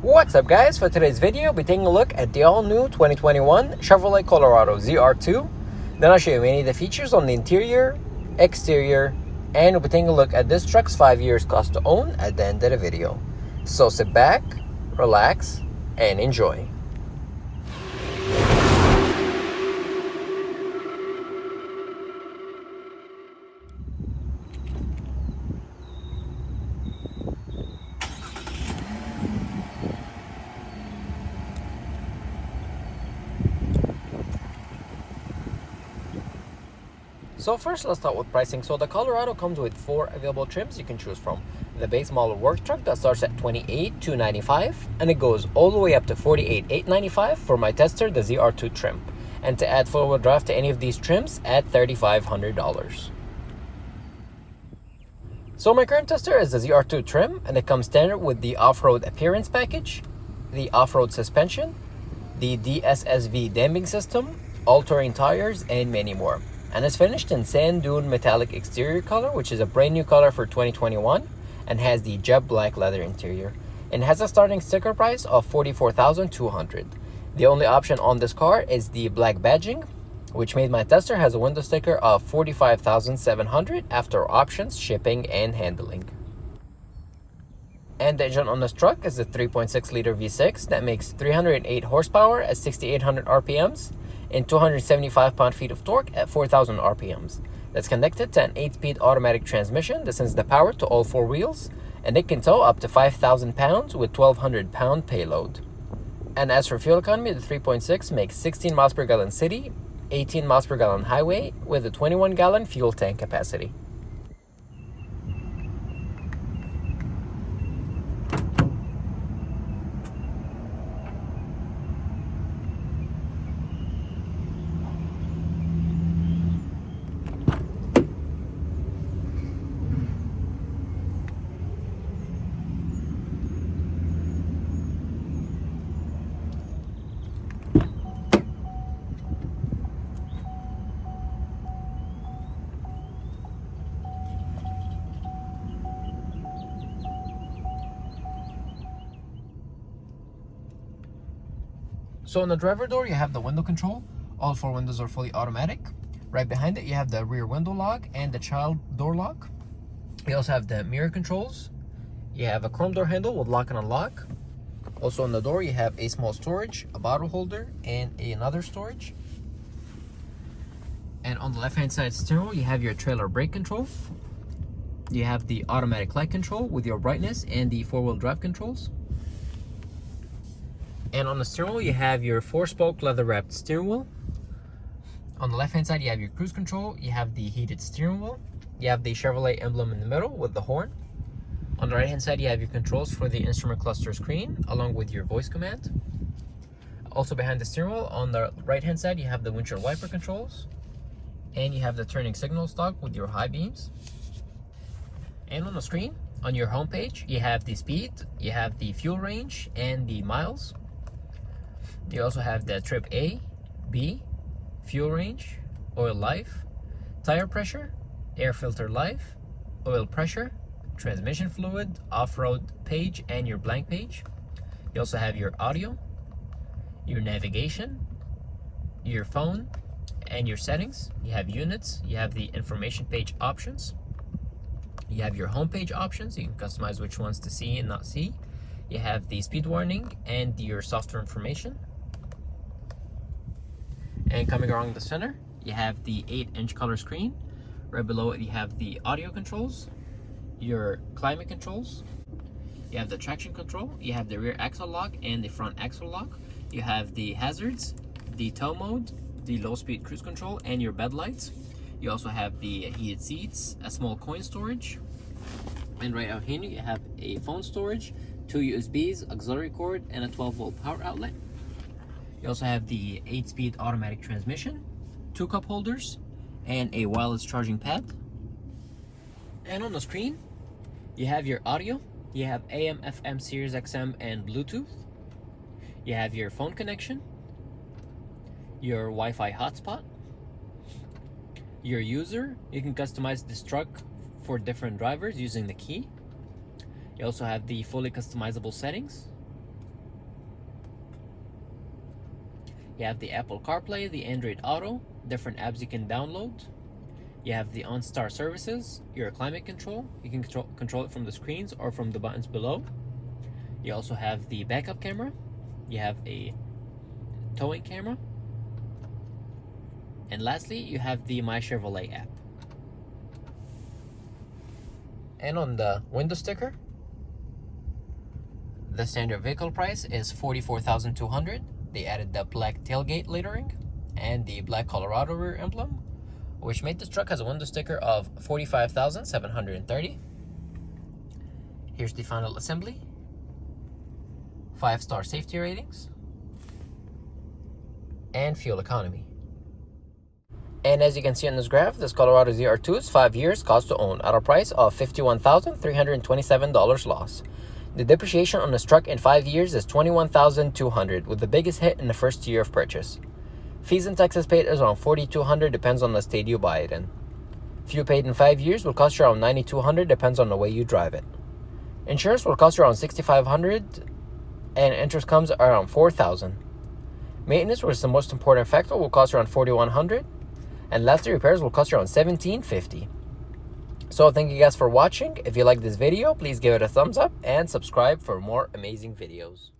What's up guys, for today's video we'll be taking a look at the all-new 2021 Chevrolet Colorado ZR2. Then I'll show you many of the features on the interior, exterior, and we'll be taking a look at this truck's 5 years cost to own at the end of the video. So sit back, relax, and enjoy. So first, let's start with pricing. So the Colorado comes with 4 available trims you can choose from. The base model work truck that starts at $28,295, and it goes all the way up to $48,895 for my tester, the ZR2 trim. And to add four-wheel drive to any of these trims, add $3,500. So my current tester is the ZR2 trim, and it comes standard with the off-road appearance package, the off-road suspension, the DSSV damping system, all-terrain tires, and many more. And it's finished in sand dune metallic exterior color, which is a brand new color for 2021, and has the jet black leather interior. And has a starting sticker price of $44,200. The only option on this car is the black badging, which made my tester has a window sticker of $45,700 after options, shipping, and handling. And the engine on this truck is a 3.6 liter V6 that makes 308 horsepower at 6,800 RPMs. And 275 pound-feet of torque at 4,000 RPMs. That's connected to an 8-speed automatic transmission that sends the power to all 4 wheels, and it can tow up to 5,000 pounds with 1,200 pound payload. And as for fuel economy, the 3.6 makes 16 miles per gallon city, 18 miles per gallon highway, with a 21 gallon fuel tank capacity. So in the driver door, you have the window control. All 4 windows are fully automatic. Right behind it, you have the rear window lock and the child door lock. You also have the mirror controls. You have a chrome door handle with lock and unlock. Also on the door, you have a small storage, a bottle holder, and another storage. And on the left-hand side steering wheel, you have your trailer brake control. You have the automatic light control with your brightness and the 4-wheel drive controls. And on the steering wheel, you have your 4-spoke leather-wrapped steering wheel. On the left-hand side, you have your cruise control. You have the heated steering wheel. You have the Chevrolet emblem in the middle with the horn. On the right-hand side, you have your controls for the instrument cluster screen, along with your voice command. Also behind the steering wheel, on the right-hand side, you have the windshield wiper controls. And you have the turning signal stalk with your high beams. And on the screen, on your home page, you have the speed, you have the fuel range, and the miles. You also have the trip A, B, fuel range, oil life, tire pressure, air filter life, oil pressure, transmission fluid, off-road page, and your blank page. You also have your audio, your navigation, your phone, and your settings. You have units, you have the information page options. You have your home page options. You can customize which ones to see and not see. You have the speed warning and your software information. And coming along the center, you have the 8-inch color screen. Right below it, you have the audio controls, your climate controls. You have the traction control. You have the rear axle lock and the front axle lock. You have the hazards, the tow mode, the low-speed cruise control, and your bed lights. You also have the heated seats, a small coin storage. And right out here, you have a phone storage, 2 USBs, auxiliary cord, and a 12-volt power outlet. You also have the 8-speed automatic transmission, 2 cup holders, and a wireless charging pad. And on the screen, you have your audio. You have AM, FM, Sirius XM, and Bluetooth. You have your phone connection, your Wi-Fi hotspot, your user. You can customize this truck for different drivers using the key. You also have the fully customizable settings. You have the Apple CarPlay, the Android Auto, different apps you can download. You have the OnStar services, your climate control. You can control it from the screens or from the buttons below. You also have the backup camera. You have a towing camera. And lastly, you have the My Chevrolet app. And on the window sticker, the standard vehicle price is $44,200. They added the black tailgate lettering and the black Colorado rear emblem, which made this truck has a window sticker of $45,730. Here's the final assembly. 5-star safety ratings and fuel economy. And as you can see on this graph, this Colorado ZR2 is 5 years cost to own at a price of $51,327 loss. The depreciation on this truck in 5 years is $21,200, with the biggest hit in the first year of purchase. Fees in Texas paid is around $4,200, depends on the state you buy it in. Fuel paid in 5 years will cost you around $9,200, depends on the way you drive it. Insurance will cost you around $6,500, and interest comes around $4,000. Maintenance, which is the most important factor, will cost you around $4,100. And lastly, repairs will cost you around $1,750. So thank you guys for watching. If you like this video, please give it a thumbs up and subscribe for more amazing videos.